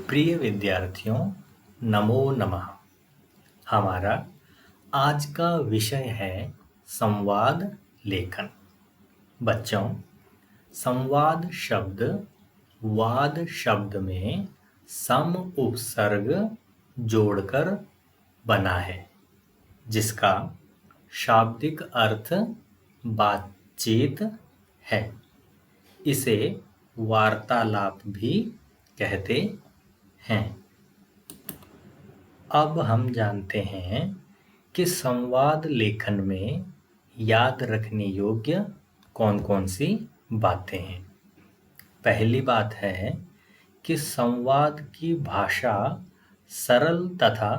प्रिय विद्यार्थियों, नमो नमः। हमारा आज का विषय है संवाद लेखन। बच्चों, संवाद शब्द वाद शब्द में सम उपसर्ग जोड़कर बना है, जिसका शाब्दिक अर्थ बातचीत है। इसे वार्तालाप भी कहते हैं। अब हम जानते हैं कि संवाद लेखन में याद रखने योग्य कौन-कौन सी बातें हैं। पहली बात है कि संवाद की भाषा सरल तथा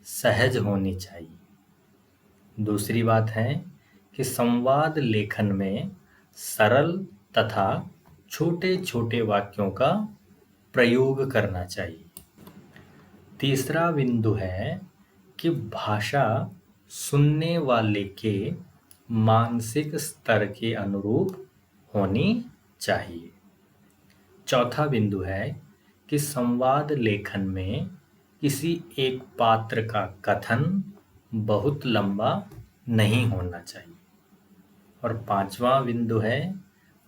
सहज होनी चाहिए। दूसरी बात है कि संवाद लेखन में सरल तथा छोटे-छोटे वाक्यों का प्रयोग करना चाहिए। तीसरा बिंदु है कि भाषा सुनने वाले के मानसिक स्तर के अनुरूप होनी चाहिए। चौथा बिंदु है कि संवाद लेखन में किसी एक पात्र का कथन बहुत लंबा नहीं होना चाहिए। और पांचवा बिंदु है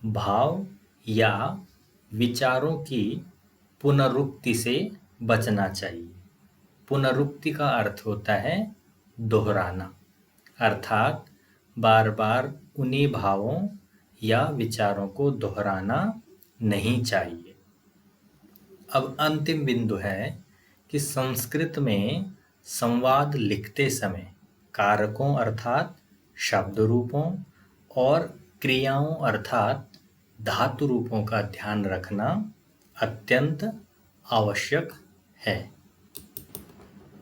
भाव या विचारों की पुनरुक्ति से बचना चाहिए। पुनरुक्ति का अर्थ होता है दोहराना, अर्थात बार बार उन्हीं भावों या विचारों को दोहराना नहीं चाहिए। अब अंतिम बिंदु है कि संस्कृत में संवाद लिखते समय कारकों अर्थात शब्द रूपों और क्रियाओं अर्थात धातु रूपों का ध्यान रखना अत्यंत आवश्यक है।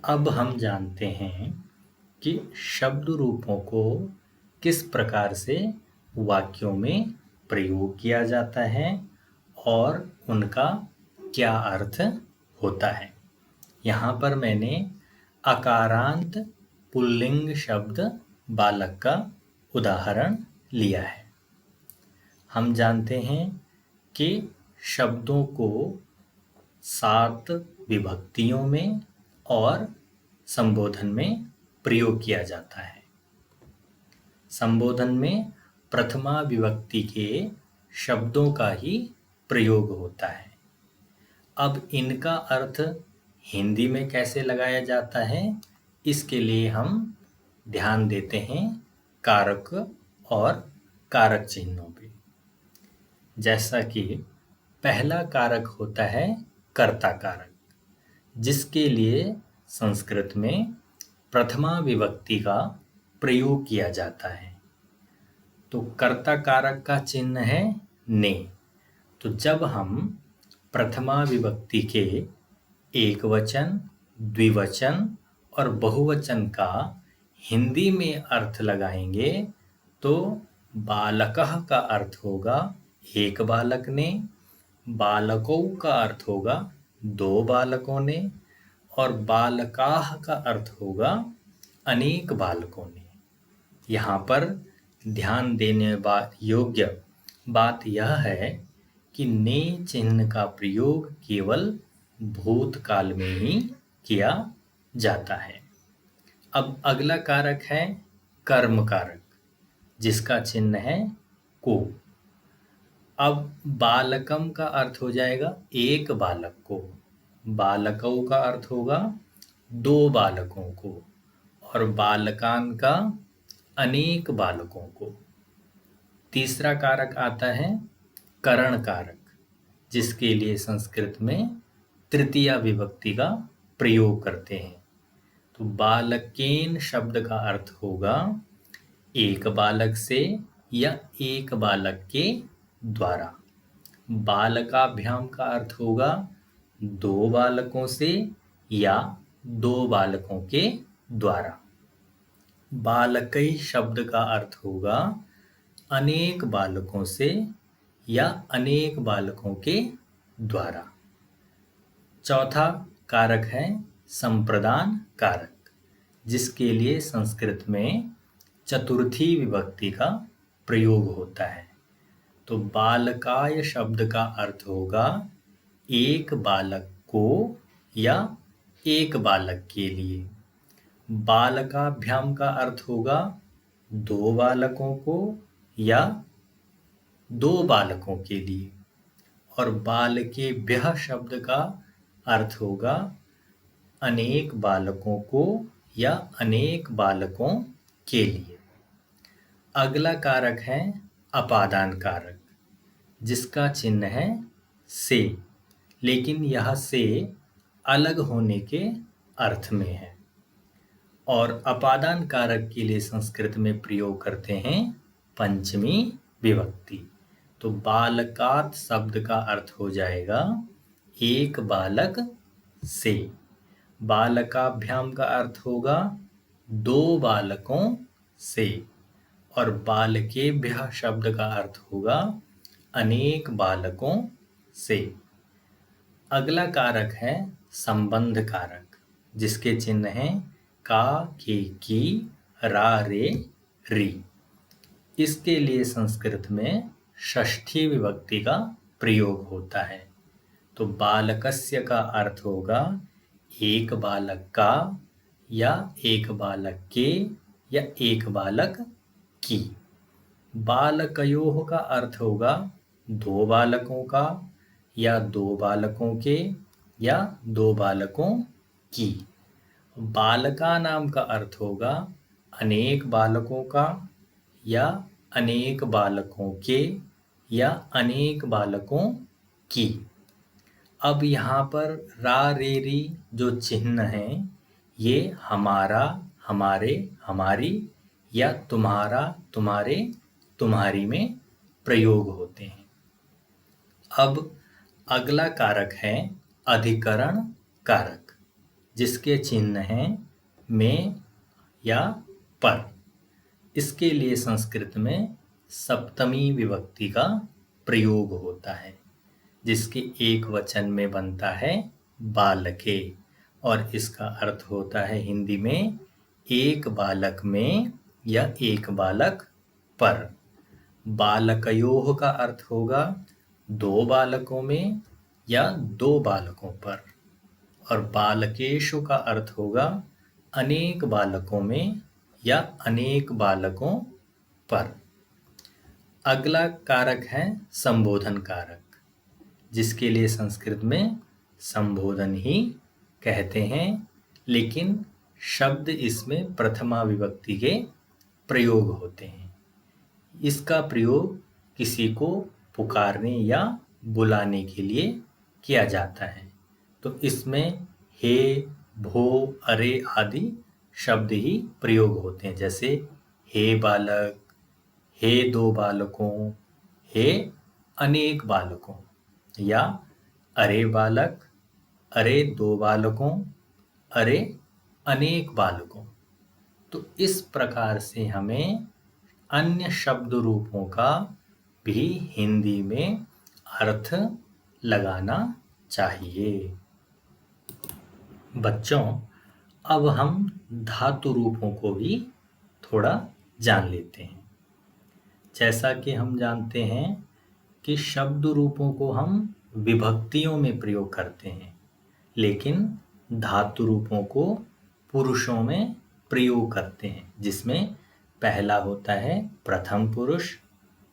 अब हम जानते हैं कि शब्द रूपों को किस प्रकार से वाक्यों में प्रयोग किया जाता है और उनका क्या अर्थ होता है। यहाँ पर मैंने अकारांत पुल्लिंग शब्द बालक का उदाहरण लिया है। हम जानते हैं कि शब्दों को 7 विभक्तियों में और संबोधन में प्रयोग किया जाता है। संबोधन में प्रथमा विभक्ति के शब्दों का ही प्रयोग होता है। अब इनका अर्थ हिंदी में कैसे लगाया जाता है, इसके लिए हम ध्यान देते हैं कारक और कारक चिन्हों पे। जैसा कि पहला कारक होता है कर्ता कारक, जिसके लिए संस्कृत में प्रथमा विभक्ति का प्रयोग किया जाता है। तो कर्ता कारक का चिन्ह है ने। तो जब हम प्रथमा विभक्ति के एकवचन, द्विवचन और बहुवचन का हिंदी में अर्थ लगाएंगे तो बालकः का अर्थ होगा एक बालक ने, बालकों का अर्थ होगा 2 बालकों ने और बालकाः का अर्थ होगा अनेक बालकों ने। यहाँ पर ध्यान देने योग्य बात यह है कि ने चिन्ह का प्रयोग केवल भूतकाल में ही किया जाता है। अब अगला कारक है कर्म कारक, जिसका चिन्ह है को। अब बालकम का अर्थ हो जाएगा एक बालक को, बालकों का अर्थ होगा 2 बालकों को और बालकान का अनेक बालकों को। तीसरा कारक आता है करण कारक, जिसके लिए संस्कृत में तृतीया विभक्ति का प्रयोग करते हैं। तो बालकेन शब्द का अर्थ होगा एक बालक से या एक बालक के द्वारा। बालकाभ्याम का अर्थ होगा 2 बालकों से या 2 बालकों के द्वारा। बालकई शब्द का अर्थ होगा अनेक बालकों से या अनेक बालकों के द्वारा। चौथा कारक है संप्रदान कारक, जिसके लिए संस्कृत में चतुर्थी विभक्ति का प्रयोग होता है। तो बालकाय शब्द का अर्थ होगा एक बालक को या एक बालक के लिए। बालकाभ्याम का अर्थ होगा दो बालकों को या दो बालकों के लिए। और बालकेभ्यः शब्द का अर्थ होगा अनेक बालकों को या अनेक बालकों के लिए। अगला कारक है अपादान कारक, जिसका चिन्ह है से, लेकिन यह से अलग होने के अर्थ में है। और अपादान कारक के लिए संस्कृत में प्रयोग करते हैं पंचमी विभक्ति। तो बालकात् शब्द का अर्थ हो जाएगा एक बालक से। बालकाभ्याम का अर्थ होगा दो बालकों से। और बालकेभ्यः शब्द का अर्थ होगा अनेक बालकों से। अगला कारक है संबंध कारक, जिसके चिन्ह हैं का, के, की, रा, रे, री। इसके लिए संस्कृत में षष्ठी विभक्ति का प्रयोग होता है। तो बालकस्य का अर्थ होगा एक बालक का या एक बालक के या एक बालक की। बालकयोः का अर्थ होगा दो बालकों का या दो बालकों के या दो बालकों की। बालका नाम का अर्थ होगा अनेक बालकों का या अनेक बालकों के या अनेक बालकों की। अब यहाँ पर रा, रे, री जो चिन्ह हैं ये हमारा, हमारे, हमारी या तुम्हारा, तुम्हारे, तुम्हारी में प्रयोग होते हैं। अब अगला कारक है अधिकरण कारक, जिसके चिन्ह हैं में या पर। इसके लिए संस्कृत में सप्तमी विभक्ति का प्रयोग होता है, जिसके एक वचन में बनता है बालके। और इसका अर्थ होता है हिंदी में एक बालक में या एक बालक पर। बालकयोः का अर्थ होगा दो बालकों में या दो बालकों पर। और बालकेषु का अर्थ होगा अनेक बालकों में या अनेक बालकों पर। अगला कारक है संबोधन कारक, जिसके लिए संस्कृत में संबोधन ही कहते हैं, लेकिन शब्द इसमें प्रथमा विभक्ति के प्रयोग होते हैं। इसका प्रयोग किसी को पुकारने या बुलाने के लिए किया जाता है। तो इसमें हे, भो, अरे आदि शब्द ही प्रयोग होते हैं, जैसे हे बालक, हे दो बालकों, हे अनेक बालकों, या अरे बालक, अरे दो बालकों, अरे अनेक बालकों। तो इस प्रकार से हमें अन्य शब्द रूपों का भी हिंदी में अर्थ लगाना चाहिए। बच्चों, अब हम धातु रूपों को भी थोड़ा जान लेते हैं। जैसा कि हम जानते हैं कि शब्द रूपों को हम विभक्तियों में प्रयोग करते हैं, लेकिन धातु रूपों को पुरुषों में प्रयोग करते हैं, जिसमें पहला होता है प्रथम पुरुष,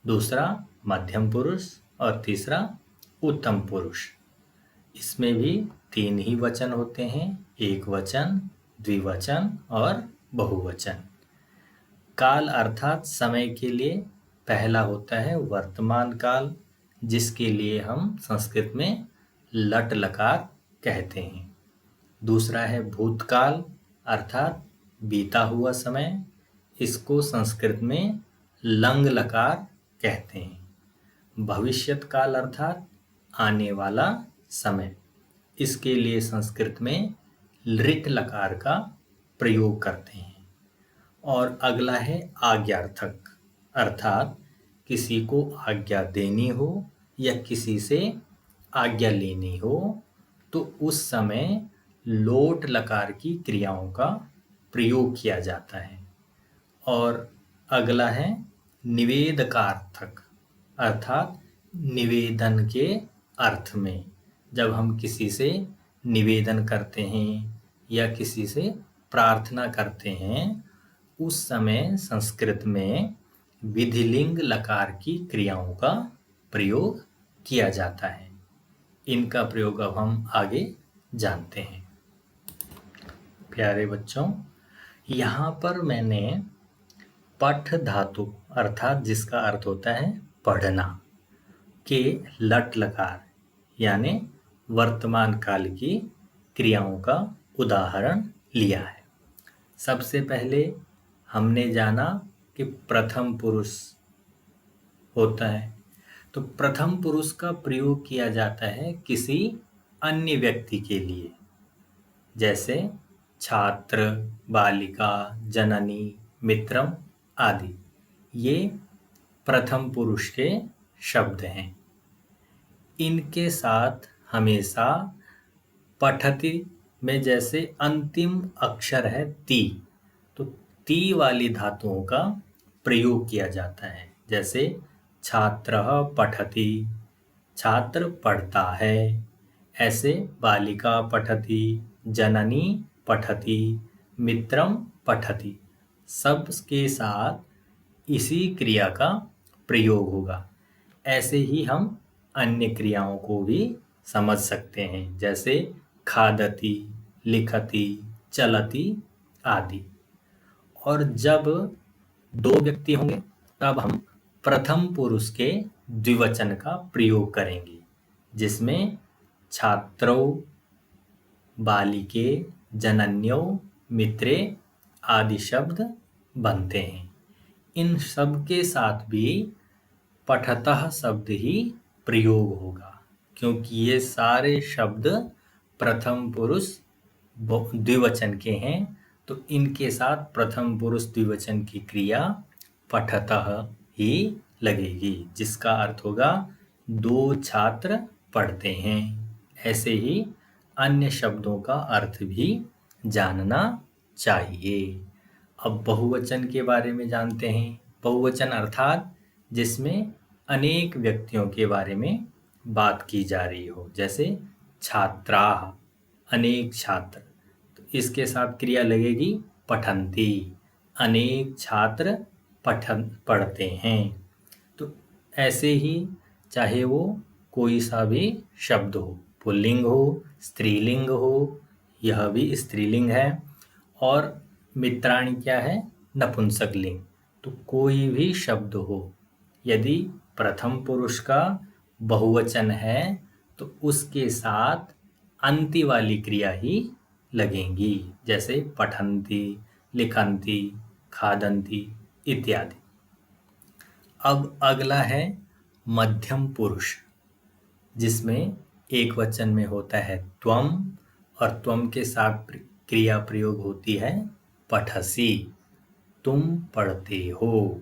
दूसरा मध्यम पुरुष और तीसरा उत्तम पुरुष। इसमें भी तीन ही वचन होते हैं, एक वचन, द्विवचन और बहुवचन। काल अर्थात समय के लिए पहला होता है वर्तमान काल, जिसके लिए हम संस्कृत में लट लकार कहते हैं। दूसरा है भूतकाल अर्थात बीता हुआ समय, इसको संस्कृत में लंग लकार कहते हैं। भविष्यत काल अर्थात आने वाला समय, इसके लिए संस्कृत में लृट लकार का प्रयोग करते हैं। और अगला है आज्ञार्थक अर्थात किसी को आज्ञा देनी हो या किसी से आज्ञा लेनी हो, तो उस समय लोट लकार की क्रियाओं का प्रयोग किया जाता है। और अगला है निवेदकार्थक अर्थात निवेदन के अर्थ में, जब हम किसी से निवेदन करते हैं या किसी से प्रार्थना करते हैं, उस समय संस्कृत में विधिलिंग लकार की क्रियाओं का प्रयोग किया जाता है। इनका प्रयोग अब हम आगे जानते हैं। प्यारे बच्चों, यहाँ पर मैंने पठ धातु अर्थात जिसका अर्थ होता है पढ़ना के लट लकार यानी वर्तमान काल की क्रियाओं का उदाहरण लिया है। सबसे पहले हमने जाना कि प्रथम पुरुष होता है, तो प्रथम पुरुष का प्रयोग किया जाता है किसी अन्य व्यक्ति के लिए, जैसे छात्र, बालिका, जननी, मित्रम आदि। ये प्रथम पुरुष के शब्द हैं। इनके साथ हमेशा पठति में जैसे अंतिम अक्षर है ती, तो ती वाली धातुओं का प्रयोग किया जाता है। जैसे छात्रः पठति, छात्र पढ़ता है। ऐसे बालिका पठति, जननी पठति, मित्रम पठति, सब के साथ इसी क्रिया का प्रयोग होगा। ऐसे ही हम अन्य क्रियाओं को भी समझ सकते हैं, जैसे खादति, लिखति, चलति आदि। और जब दो व्यक्ति होंगे तब हम प्रथम पुरुष के द्विवचन का प्रयोग करेंगे, जिसमें छात्रौ, बालिके, जनन्यौ, मित्रे आदि शब्द बनते हैं। इन सब के साथ भी पठतः शब्द ही प्रयोग होगा, क्योंकि ये सारे शब्द प्रथम पुरुष द्विवचन के हैं, तो इनके साथ प्रथम पुरुष द्विवचन की क्रिया पठतः ही लगेगी, जिसका अर्थ होगा दो छात्र पढ़ते हैं। ऐसे ही अन्य शब्दों का अर्थ भी जानना चाहिए। अब बहुवचन के बारे में जानते हैं। बहुवचन अर्थात जिसमें अनेक व्यक्तियों के बारे में बात की जा रही हो, जैसे छात्राः, अनेक छात्र, तो इसके साथ क्रिया लगेगी पठन्ति, अनेक छात्र पढ़ते हैं। तो ऐसे ही चाहे वो कोई सा भी शब्द हो, पुल्लिंग हो, स्त्रीलिंग हो, यह भी स्त्रीलिंग है, और मित्राणि क्या है, नपुंसक लिंग। तो कोई भी शब्द हो, यदि प्रथम पुरुष का बहुवचन है तो उसके साथ अंति वाली क्रिया ही लगेंगी, जैसे पठन्ति, लिखन्ति, खादन्ति इत्यादि। अब अगला है मध्यम पुरुष, जिसमें एक वचन में होता है त्वम, और त्वम के साथ क्रिया प्रयोग होती है पठसि, तुम पढ़ते हो।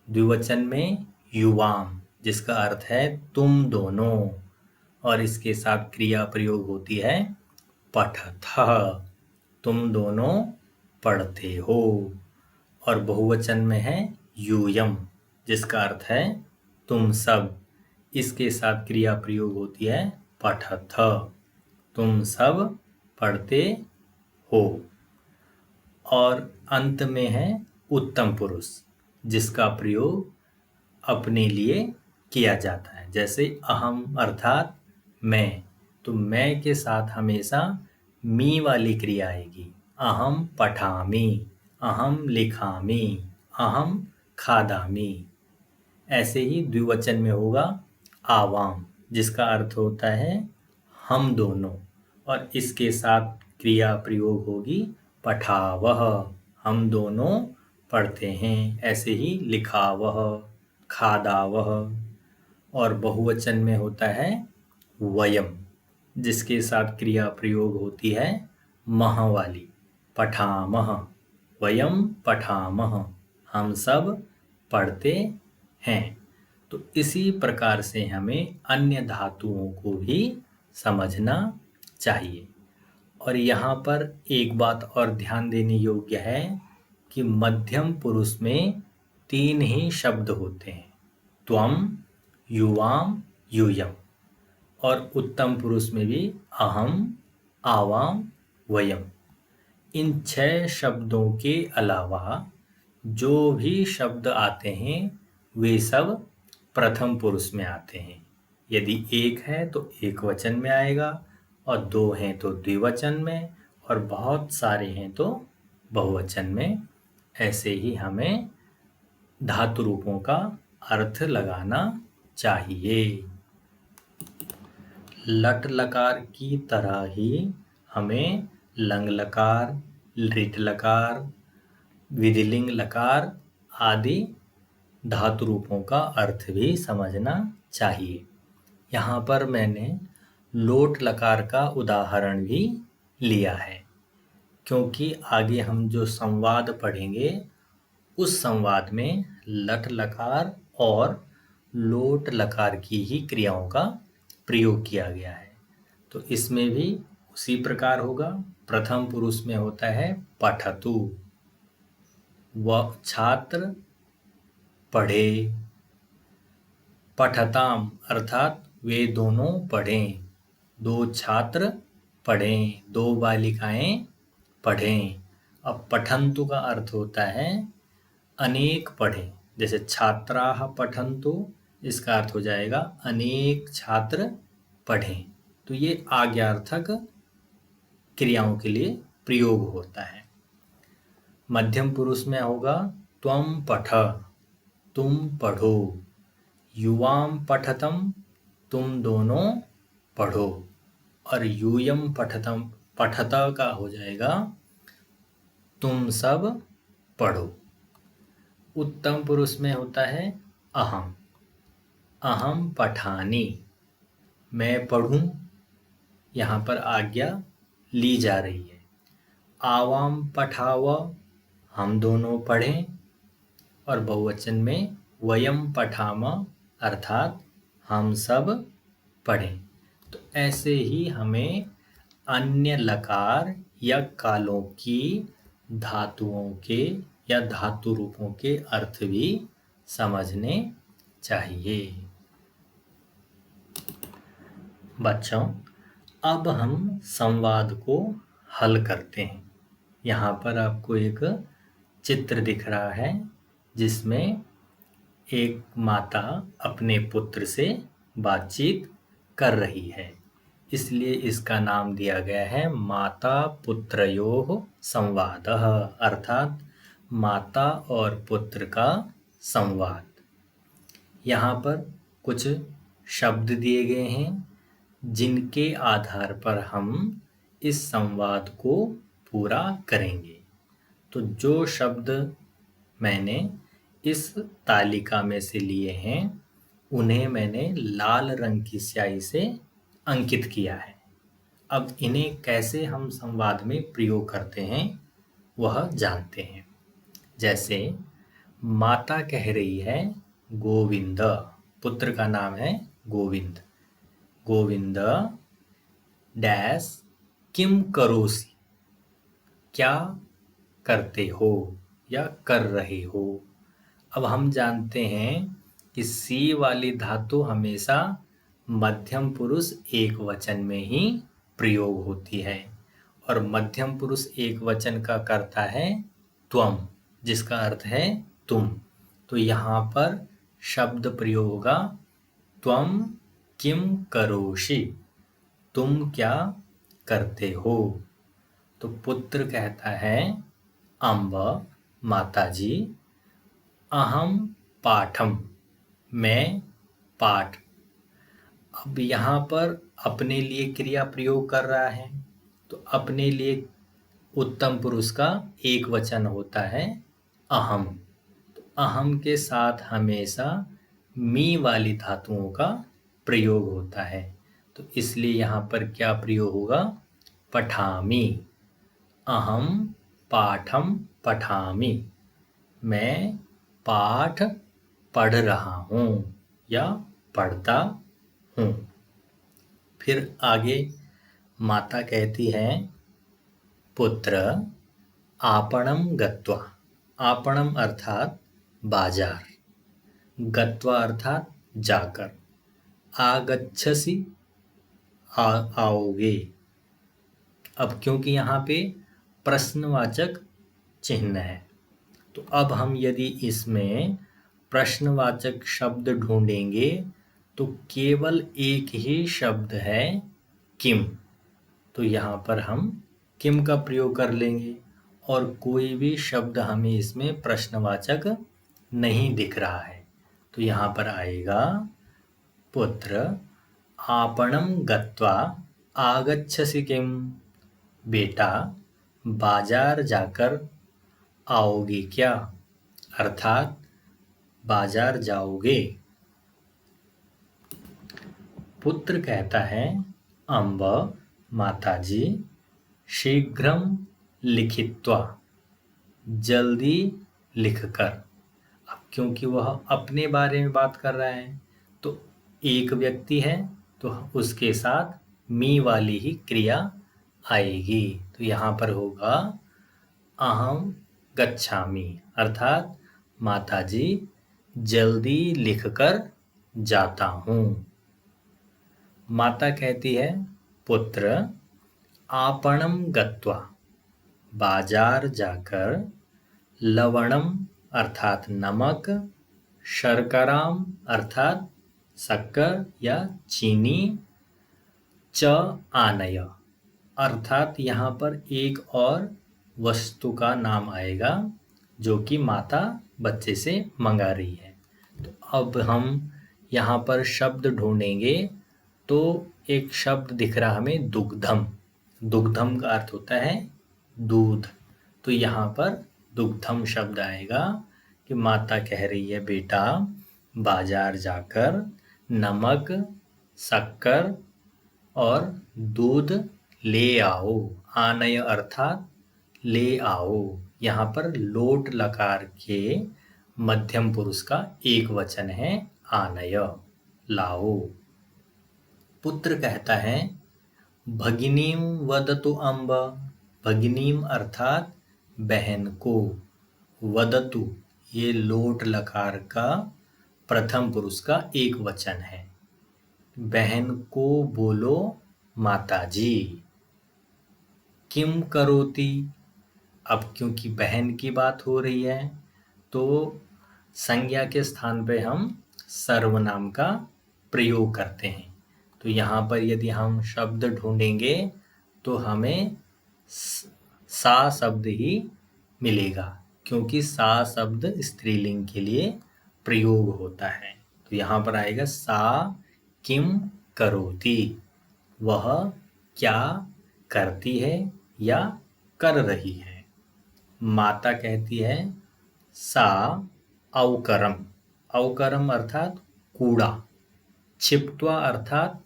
द्विवचन में युवाम, जिसका अर्थ है तुम दोनों, और इसके साथ क्रिया प्रयोग होती है पठथः, तुम दोनों पढ़ते हो। और बहुवचन में है यूयम, जिसका अर्थ है तुम सब, इसके साथ क्रिया प्रयोग होती है पठथ, तुम सब पढ़ते हो। और अंत में है उत्तम पुरुष, जिसका प्रयोग अपने लिए किया जाता है, जैसे अहम अर्थात मैं, तो मैं के साथ हमेशा मी वाली क्रिया आएगी। अहम पठामि, अहम लिखामि, अहम खादामि। ऐसे ही द्विवचन में होगा आवाम, जिसका अर्थ होता है हम दोनों, और इसके साथ क्रिया प्रयोग होगी पठावह, हम दोनों पढ़ते हैं। ऐसे ही लिखावह, खादावह। और बहुवचन में होता है वयम, जिसके साथ क्रिया प्रयोग होती है मह वाली, पठामह, वयम पठामह, हम सब पढ़ते हैं। तो इसी प्रकार से हमें अन्य धातुओं को भी समझना चाहिए। और यहाँ पर एक बात और ध्यान देने योग्य है कि मध्यम पुरुष में 3 ही शब्द होते हैं, त्वम, युवाम, यूयम। और उत्तम पुरुष में भी अहम, आवाम, वयम। इन 6 शब्दों के अलावा जो भी शब्द आते हैं वे सब प्रथम पुरुष में आते हैं। यदि एक है तो एक वचन में आएगा, और 2 हैं तो द्विवचन में, और बहुत सारे हैं तो बहुवचन में। ऐसे ही हमें धातु रूपों का अर्थ लगाना चाहिए। लट लकार की तरह ही हमें लंग लकार, लिट लकार, विधिलिंग लकार आदि धातु रूपों का अर्थ भी समझना चाहिए। यहाँ पर मैंने लोट लकार का उदाहरण भी लिया है, क्योंकि आगे हम जो संवाद पढ़ेंगे उस संवाद में लट लकार और लोट लकार की ही क्रियाओं का प्रयोग किया गया है। तो इसमें भी उसी प्रकार होगा। प्रथम पुरुष में होता है पठतु, वह छात्र पढ़े। पठताम अर्थात वे दोनों पढ़ें, 2 छात्र पढ़ें, 2 बालिकाएं पढ़ें। अब पठन्तु का अर्थ होता है अनेक पढ़ें, जैसे छात्राः पठन्तु, इसका अर्थ हो जाएगा अनेक छात्र पढ़ें। तो ये आज्ञार्थक क्रियाओं के लिए प्रयोग होता है। मध्यम पुरुष में होगा त्वं पठ, तुम पढ़ो। युवाम पठतम, तुम दोनों पढ़ो। और यूयम पठतम, पठता का हो जाएगा तुम सब पढ़ो। उत्तम पुरुष में होता है अहम, अहम पठानी, मैं पढ़ूं। यहाँ पर आज्ञा ली जा रही है। आवाम पठाव, हम दोनों पढ़ें। और बहुवचन में वयम पठाम अर्थात हम सब पढ़ें। तो ऐसे ही हमें अन्य लकार या कालों की धातुओं के या धातु रूपों के अर्थ भी समझने चाहिए। बच्चों, अब हम संवाद को हल करते हैं। यहाँ पर आपको एक चित्र दिख रहा है जिसमें एक माता अपने पुत्र से बातचीत कर रही है, इसलिए इसका नाम दिया गया है माता पुत्रयोः संवादः, अर्थात माता और पुत्र का संवाद। यहाँ पर कुछ शब्द दिए गए हैं जिनके आधार पर हम इस संवाद को पूरा करेंगे। तो जो शब्द मैंने इस तालिका में से लिए हैं उन्हें मैंने लाल रंग की स्याही से अंकित किया है। अब इन्हें कैसे हम संवाद में प्रयोग करते हैं वह जानते हैं। जैसे माता कह रही है गोविंद, पुत्र का नाम है गोविंद। गोविंद डैश किम करोसि, क्या करते हो या कर रहे हो। अब हम जानते हैं कि सी वाली धातु हमेशा मध्यम पुरुष एक वचन में ही प्रयोग होती है, और मध्यम पुरुष एक वचन का करता है त्वम, जिसका अर्थ है तुम। तो यहाँ पर शब्द प्रयोग होगा त्वम किम करोषि, तुम क्या करते हो। तो पुत्र कहता है अम्ब, माताजी, अहम पाठम, मैं पाठ। अब यहाँ पर अपने लिए क्रिया प्रयोग कर रहा है, तो अपने लिए उत्तम पुरुष का एक वचन होता है अहम। तो अहम के साथ हमेशा मी वाली धातुओं का प्रयोग होता है, तो इसलिए यहाँ पर क्या प्रयोग होगा पठामी। अहम पाठम पठामी, मैं पाठ पढ़ रहा हूँ या पढ़ता हूँ। फिर आगे माता कहती है पुत्र आपणम गत्वा, आपणम अर्थात बाजार, गत्वा अर्थात जाकर, आगच्छसि आओगे, अब क्योंकि यहाँ पे प्रश्नवाचक चिन्ह है, तो अब हम यदि इसमें प्रश्नवाचक शब्द ढूंढेंगे तो केवल एक ही शब्द है किम, तो यहाँ पर हम किम का प्रयोग कर लेंगे और कोई भी शब्द हमें इसमें प्रश्नवाचक नहीं दिख रहा है, तो यहाँ पर आएगा पुत्र आपणं गत्वा आगच्छसि किम, बेटा बाजार जाकर आओगे क्या, अर्थात बाजार जाओगे। पुत्र कहता है अम्ब माताजी शीघ्रम लिखित्वा, जल्दी लिखकर। अब क्योंकि वह अपने बारे में बात कर रहा है तो एक व्यक्ति है तो उसके साथ मी वाली ही क्रिया आएगी, तो यहाँ पर होगा अहम गच्छामि, अर्थात माताजी जल्दी लिखकर जाता हूँ। माता कहती है पुत्र आपणं गत्वा, बाजार जाकर, लवणम अर्थात नमक, शर्कराम अर्थात शक्कर या चीनी, च आनय अर्थात यहाँ पर एक और वस्तु का नाम आएगा जो कि माता बच्चे से मंगा रही है। तो अब हम यहाँ पर शब्द ढूंढेंगे तो एक शब्द दिख रहा हमें दुग्धम, दुग्धम का अर्थ होता है दूध, तो यहाँ पर दुग्धम शब्द आएगा कि माता कह रही है बेटा बाजार जाकर नमक, शक्कर और दूध ले आओ। आनय अर्थात ले आओ, यहाँ पर लोट लकार के मध्यम पुरुष का एक वचन है आनय, लाओ। पुत्र कहता है भगिनीम वदतु अम्ब, भगिनीम अर्थात बहन को, वदतु ये लोट लकार का प्रथम पुरुष का एक वचन है, बहन को बोलो माताजी। किम करोति, अब क्योंकि बहन की बात हो रही है तो संज्ञा के स्थान पे हम सर्वनाम का प्रयोग करते हैं, तो यहाँ पर यदि हम शब्द ढूंढेंगे तो हमें सा शब्द ही मिलेगा, क्योंकि सा शब्द स्त्रीलिंग के लिए प्रयोग होता है। तो यहाँ पर आएगा सा किम करोति, वह क्या करती है या कर रही है। माता कहती है सा अवकरम, अवकरम अर्थात कूड़ा, क्षिप्त्वा अर्थात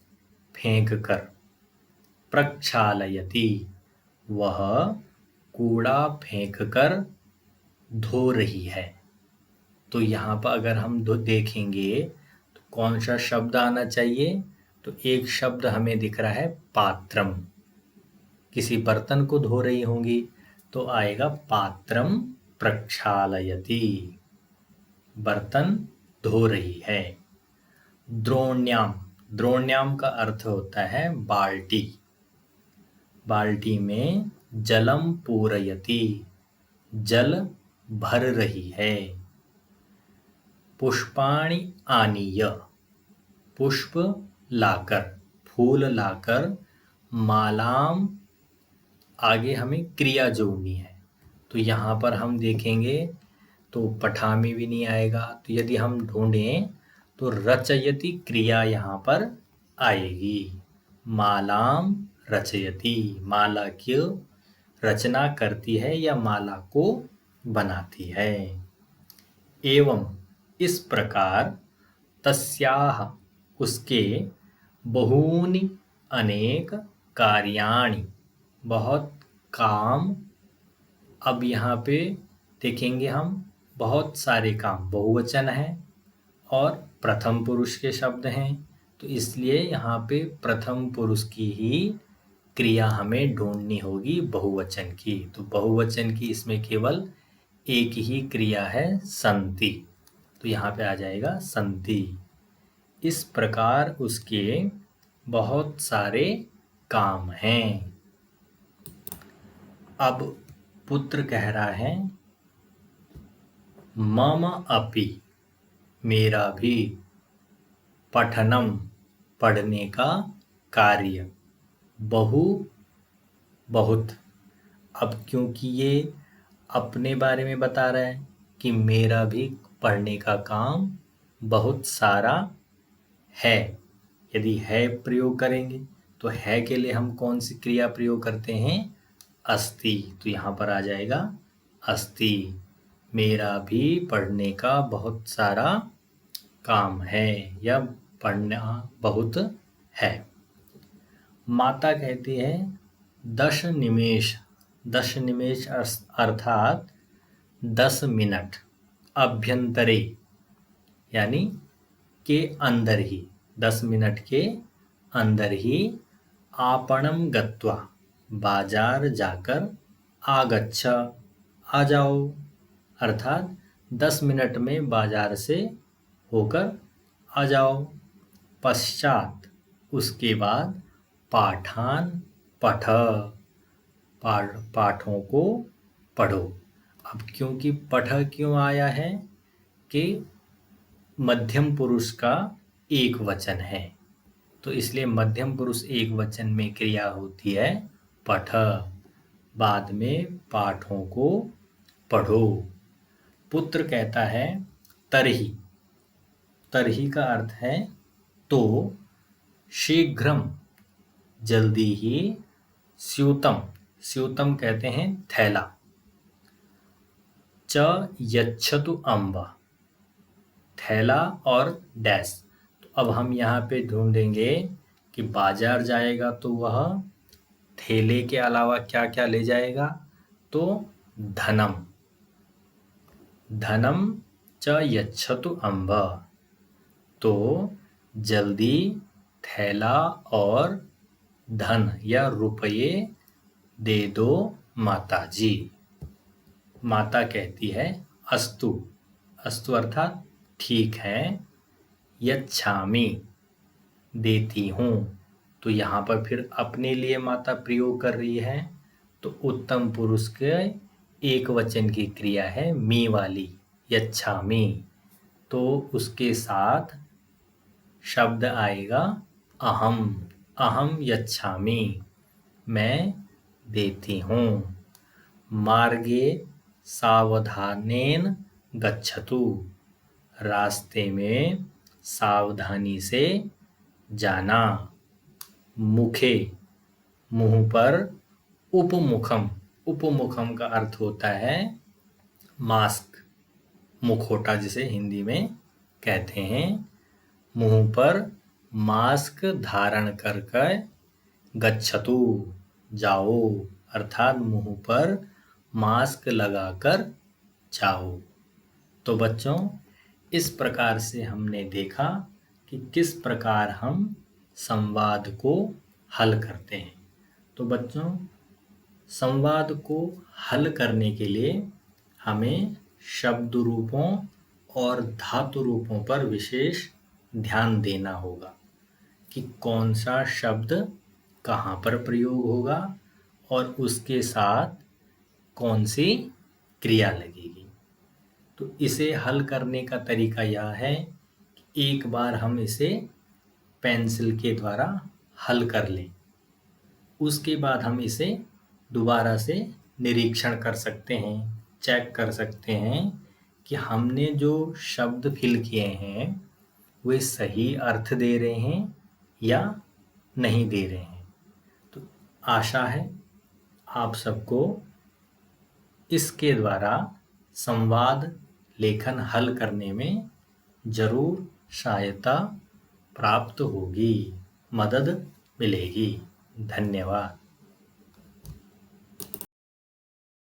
फेंक कर, प्रक्षालयति वह कूड़ा फेंक कर धो रही है। तो यहाँ पर अगर हम देखेंगे तो कौन सा शब्द आना चाहिए, तो एक शब्द हमें दिख रहा है पात्रम, किसी बर्तन को धो रही होंगी तो आएगा पात्रम प्रक्षालयति, बर्तन धो रही है। द्रोण्याम, द्रोण्याम का अर्थ होता है बाल्टी, बाल्टी में जलम पूरयति, जल भर रही है। पुष्पाणि आनीय, पुष्प लाकर, फूल लाकर, मालाम आगे हमें क्रिया जोड़नी है, तो यहाँ पर हम देखेंगे तो पठामी भी नहीं आएगा, तो यदि हम ढूंढें तो रचयति क्रिया यहाँ पर आएगी, मालाम रचयति, माला की रचना करती है या माला को बनाती है। एवं इस प्रकार तस्याह उसके बहूनि अनेक कार्याणि बहुत काम, अब यहाँ पे देखेंगे हम बहुत सारे काम, बहुवचन है और प्रथम पुरुष के शब्द हैं, तो इसलिए यहाँ पे प्रथम पुरुष की ही क्रिया हमें ढूंढनी होगी बहुवचन की, तो बहुवचन की इसमें केवल एक ही क्रिया है संति, तो यहाँ पे आ जाएगा संति। इस प्रकार उसके बहुत सारे काम हैं। अब पुत्र कह रहा है मम अपि, मेरा भी, पठनम, पढ़ने का कार्य, बहु, बहुत। अब क्योंकि ये अपने बारे में बता रहा है कि मेरा भी पढ़ने का काम बहुत सारा है। यदि है प्रयोग करेंगे तो है के लिए हम कौन सी क्रिया प्रयोग करते हैं? अस्ति। तो यहाँ पर आ जाएगा अस्ति, मेरा भी पढ़ने का बहुत सारा काम है या पढ़ना बहुत है। माता कहती है 10 निमेष, 10 निमेष अर्थात 10 मिनट, अभ्यंतरे यानी के अंदर ही, 10 मिनट के अंदर ही, आपणम गत्वा, बाजार जाकर, आगच्छ, आ जाओ, अर्थात 10 मिनट में बाजार से होकर आ जाओ। पश्चात, उसके बाद, पाठान पठ, पाठों को पढ़ो। अब क्योंकि पठ क्यों आया है कि मध्यम पुरुष का एक वचन है, तो इसलिए मध्यम पुरुष एक वचन में क्रिया होती है पठ, बाद में पाठों को पढ़ो। पुत्र कहता है तरही, तरही का अर्थ है तो, शीघ्रम, जल्दी ही, स्यूतम, स्यूतम कहते हैं थैला, च यच्छतु अम्ब, थैला और डैश। तो अब हम यहाँ पे ढूंढेंगे कि बाजार जाएगा तो वह थैले के अलावा क्या क्या ले जाएगा? तो धनम, धनम च यच्छतु अम्ब, तो जल्दी थैला और धन या रुपये दे दो माताजी। माता कहती है अस्तु, अस्तु अर्थात ठीक है, यच्छामि, देती हूँ। तो यहाँ पर फिर अपने लिए माता प्रयोग कर रही है, तो उत्तम पुरुष के एक वचन की क्रिया है मी वाली, यच्छामि, तो उसके साथ शब्द आएगा अहम, अहम यच्छामि, मैं देती हूँ। मार्गे सावधानेन गच्छतु, रास्ते में सावधानी से जाना। मुखे, मुंह पर, उपमुखम, उपमुखम का अर्थ होता है मास्क, मुखौटा जिसे हिंदी में कहते हैं। मुंह पर मास्क धारण कर कर, गच्छतु, जाओ, अर्थात मुंह पर मास्क लगाकर जाओ। तो बच्चों, इस प्रकार से हमने देखा कि किस प्रकार हम संवाद को हल करते हैं। तो बच्चों, संवाद को हल करने के लिए हमें शब्द रूपों और धातु रूपों पर विशेष ध्यान देना होगा कि कौन सा शब्द कहाँ पर प्रयोग होगा और उसके साथ कौन सी क्रिया लगेगी। तो इसे हल करने का तरीका यह है कि एक बार हम इसे पेंसिल के द्वारा हल कर लें, उसके बाद हम इसे दोबारा से निरीक्षण कर सकते हैं, चेक कर सकते हैं कि हमने जो शब्द फिल किए हैं वे सही अर्थ दे रहे हैं या नहीं दे रहे हैं। तो आशा है आप सबको इसके द्वारा संवाद लेखन हल करने में जरूर सहायता प्राप्त होगी, मदद मिलेगी। धन्यवाद।